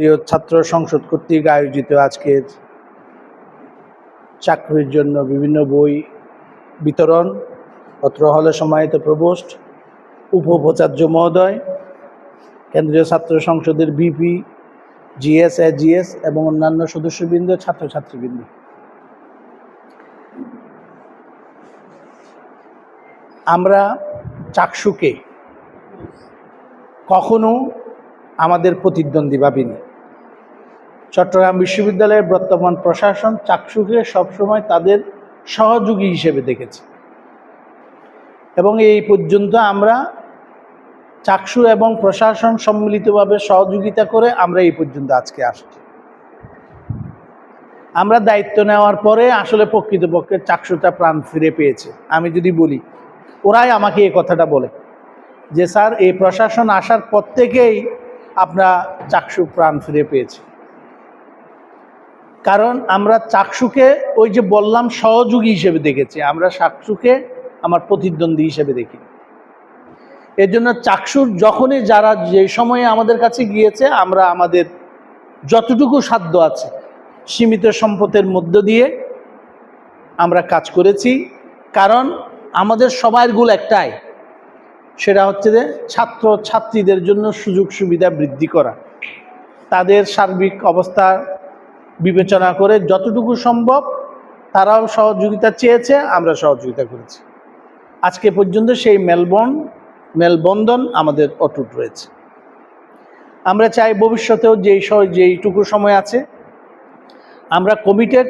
প্রিয় ছাত্র সংসদ কর্তৃক আয়োজিত আজকের চাকরির জন্য বিভিন্ন বই বিতরণ, অত্র হলে সম্মানিত প্রভোস্ট, উপ-উপাচার্য মহোদয়, কেন্দ্রীয় ছাত্র সংসদের ভিপি, জিএস, এজিএস এবং অন্যান্য সদস্যবৃন্দ, ছাত্রছাত্রীবৃন্দ, আমরা চাকসুকে কখনো আমাদের প্রতিদ্বন্দ্বী ভাবিনি। চট্টগ্রাম বিশ্ববিদ্যালয়ের বর্তমান প্রশাসন চাকসুকে সবসময় তাদের সহযোগী হিসেবে দেখেছে এবং এই পর্যন্ত আমরা চাকসু এবং প্রশাসন সম্মিলিতভাবে সহযোগিতা করে আমরা এই পর্যন্ত আজকে আসছি। আমরা দায়িত্ব নেওয়ার পরে আসলে প্রকৃতপক্ষে চাকসুটা প্রাণ ফিরে পেয়েছে। আমি যদি বলি, ওরাই আমাকে এই কথাটা বলে যে স্যার, এই প্রশাসন আসার পর থেকেই আমরা চাকসু প্রাণ ফিরে পেয়েছি। কারণ আমরা চাকসুকে ওই যে বললাম সহযোগী হিসেবে দেখেছি, আমরা চাকসুকে আমার প্রতিদ্বন্দ্বী হিসেবে দেখি। এর জন্য চাকসুর যখনই যারা যে সময়ে আমাদের কাছে গিয়েছে, আমরা আমাদের যতটুকু সাধ্য আছে সীমিত সম্পদের মধ্য দিয়ে আমরা কাজ করেছি। কারণ আমাদের সবার গোল একটাই, সেটা হচ্ছে যে ছাত্র ছাত্রীদের জন্য সুযোগ সুবিধা বৃদ্ধি করা, তাদের সার্বিক অবস্থা বিবেচনা করে যতটুকু সম্ভব তারাও সহযোগিতা চেয়েছে, আমরা সহযোগিতা করেছি। আজকে পর্যন্ত সেই মেলবন্ধন আমাদের অটুট রয়েছে। আমরা চাই ভবিষ্যতেও যেইটুকু সময় আছে আমরা কমিটেড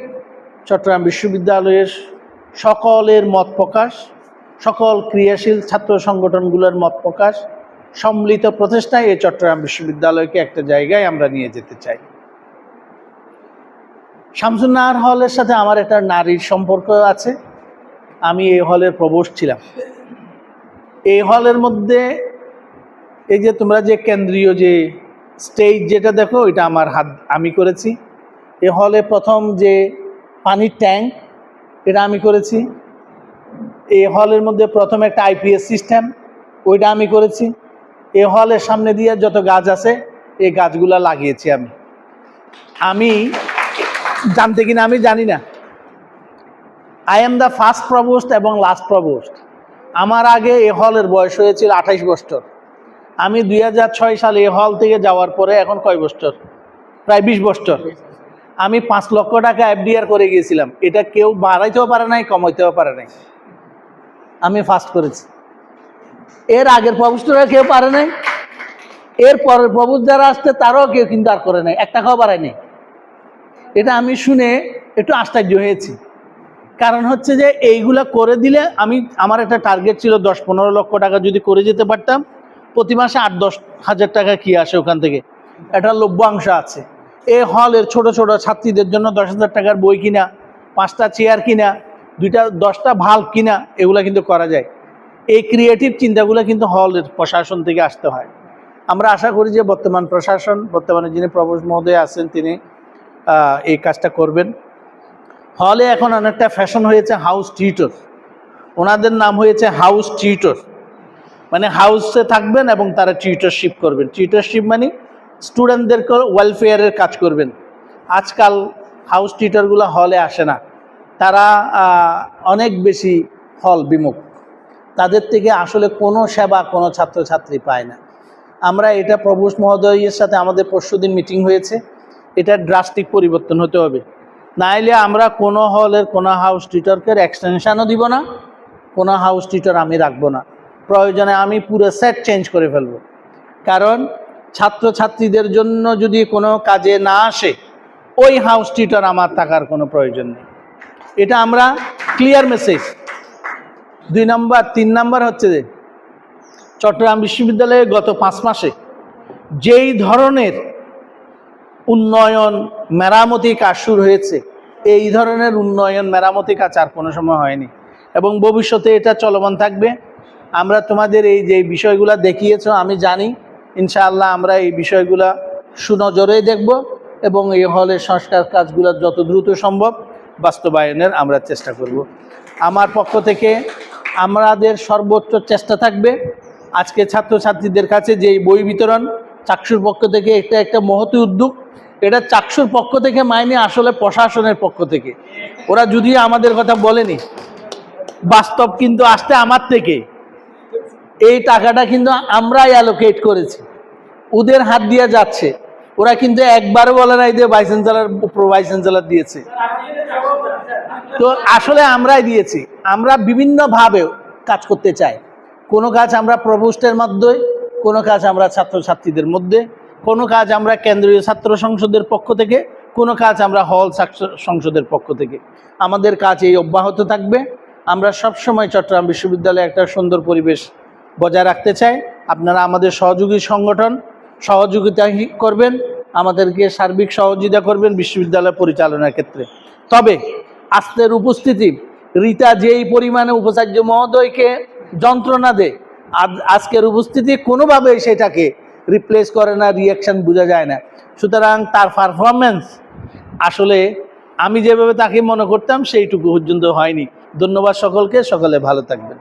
চট্টগ্রাম বিশ্ববিদ্যালয়ের সকলের মত প্রকাশ, সকল ক্রিয়াশীল ছাত্র সংগঠনগুলোর মত প্রকাশ, সম্মিলিত প্রচেষ্টায় এই চট্টগ্রাম বিশ্ববিদ্যালয়কে একটা জায়গায় আমরা নিয়ে যেতে চাই। শামসুন্নাহার হলের সাথে আমার একটা নারীর সম্পর্ক আছে। আমি এই হলের প্রভোস্ট ছিলাম। এই হলের মধ্যে এই যে তোমরা যে কেন্দ্রীয় যে স্টেজ যেটা দেখো, এটা আমার হাত আমি করেছি। এই হলে প্রথম যে পানির ট্যাঙ্ক, এটা আমি করেছি। এই হলের মধ্যে প্রথম একটা আইপিএস সিস্টেম, ওইটা আমি করেছি। এই হলের সামনে দিয়ে যত গাছ আছে, এই গাছগুলা লাগিয়েছি আমি জানতে কিনা আমি জানি না। I am the first provost এবং লাস্ট প্রভোস্ট। আমার আগে এই হলের বয়স হয়েছিল 28 বছর। আমি 2006 সালে এই হল থেকে যাওয়ার পরে এখন কয় বছর? প্রায় 20 বছর। আমি 5 লক্ষ টাকা এফডিআর করে গিয়েছিলাম। এটা কেউ বাড়াইতেও পারে নাই, কমাইতেও পারে নাই। আমি ফার্স্ট করেছি। এর আগের প্রভোস্টরা কেউ পারে নাই, এর পরের প্রভোস্ট যারা আসছে তারাও কেউ কিন্তু আর করে নাই, 1 টাকাও বাড়ায় নাই। এটা আমি শুনে একটু আশ্চর্য হয়েছি। কারণ হচ্ছে যে এইগুলা করে দিলে আমার একটা টার্গেট ছিল 10-15 লক্ষ টাকা যদি করে যেতে পারতাম, প্রতি মাসে 8-10 হাজার টাকা কি আসে ওখান থেকে, একটা লভ্যাংশ আছে। এই হলের ছোট ছোট ছাত্রীদের জন্য 10,000 টাকার বই কিনা, 5টা চেয়ার কিনা, 10টা ভাল্ব কিনা, এগুলা কিন্তু করা যায়। এই ক্রিয়েটিভ চিন্তাগুলো কিন্তু হলের প্রশাসন থেকে আসতে হয়। আমরা আশা করি যে বর্তমানে যিনি প্রভোস্ট মহোদয় আছেন, তিনি এই কাজটা করবেন। হলে এখন অনেকটা ফ্যাশন হয়েছে হাউস টিউটর। ওনাদের নাম হয়েছে হাউস টিউটর, মানে হাউসে থাকবেন এবং তারা টিউটরশিপ করবেন। টিউটরশিপ মানে স্টুডেন্টদেরকে ওয়েলফেয়ারের কাজ করবেন। আজকাল হাউস টিউটরগুলো হলে আসে না, তারা অনেক বেশি হল বিমুখ। তাদের থেকে আসলে কোনো সেবা কোনো ছাত্রছাত্রী পায় না। আমরা এটা প্রভোস্ট মহোদয়ের সাথে আমাদের পরশুদিন মিটিং হয়েছে, এটা ড্রাস্টিক পরিবর্তন হতে হবে। নাইলে আমরা কোনো হলের কোনো হাউস টিউটরকে এক্সটেনশানও দিব না, কোনো হাউস টিউটর আমি রাখবো না। প্রয়োজনে আমি পুরো সেট চেঞ্জ করে ফেলব। কারণ ছাত্রছাত্রীদের জন্য যদি কোনো কাজে না আসে, ওই হাউস টিউটর আমার থাকার কোনো প্রয়োজন নেই। এটা আমরা ক্লিয়ার মেসেজ। 2 নম্বর 3 নম্বর হচ্ছে যে চট্টগ্রাম বিশ্ববিদ্যালয়ে গত 5 মাসে যেই ধরনের উন্নয়ন মেরামতি কাজ শুরু হয়েছে, এই ধরনের উন্নয়ন মেরামতি কাজ আর কোনো সময় হয়নি এবং ভবিষ্যতে এটা চলমান থাকবে। আমরা তোমাদের এই যে বিষয়গুলো দেখিয়েছো, আমি জানি ইনশাআল্লাহ আমরা এই বিষয়গুলো সুনজরেই দেখব এবং এই হলের সংস্কার কাজগুলো যত দ্রুত সম্ভব বাস্তবায়নের আমরা চেষ্টা করব। আমার পক্ষ থেকে আমাদের সর্বোচ্চ চেষ্টা থাকবে আজকে ছাত্রছাত্রীদের কাছে যে বই বিতরণ, চাকসুর পক্ষ থেকে এটা একটা মহতি উদ্যোগ। এটা চাকসুর পক্ষ থেকে মাইনে আসলে প্রশাসনের পক্ষ থেকে, ওরা যদিও আমাদের কথা বলেনি, বাস্তব কিন্তু আসতে আমার থেকে। এই টাকাটা কিন্তু আমরাই অ্যালোকেট করেছি, ওদের হাত দিয়ে যাচ্ছে। ওরা কিন্তু একবারও বলে নাই যে ভাইস চ্যান্সেলর ভাইস চ্যান্সেলর দিয়েছে, তো আসলে আমরাই দিয়েছি। আমরা বিভিন্নভাবে কাজ করতে চাই। কোনো কাজ আমরা প্রভোস্টের মধ্যে, কোনো কাজ আমরা ছাত্রছাত্রীদের মধ্যে, কোনো কাজ আমরা কেন্দ্রীয় ছাত্র সংসদের পক্ষ থেকে, কোনো কাজ আমরা হল সংসদের পক্ষ থেকে। আমাদের কাজ এই অব্যাহত থাকবে। আমরা সবসময় চট্টগ্রাম বিশ্ববিদ্যালয়ে একটা সুন্দর পরিবেশ বজায় রাখতে চাই। আপনারা আমাদের সহযোগী সংগঠন, সহযোগিতা করবেন, আমাদেরকে সার্বিক সহযোগিতা করবেন বিশ্ববিদ্যালয় পরিচালনার ক্ষেত্রে। তবে আজকের উপস্থিতি, রীতা যেই পরিমাণে উপাচার্য মহোদয়কে যন্ত্রণা দেয়, আজকের উপস্থিতি কোনোভাবেই সেটাকে রিপ্লেস করে না, রিয়াকশান বোঝা যায় না। সুতরাং তার পারফরমেন্স আসলে আমি যেভাবে তাকে মনে করতাম সেইটুকু পর্যন্ত হয়নি। ধন্যবাদ সকলকে, সকলে ভালো থাকবেন।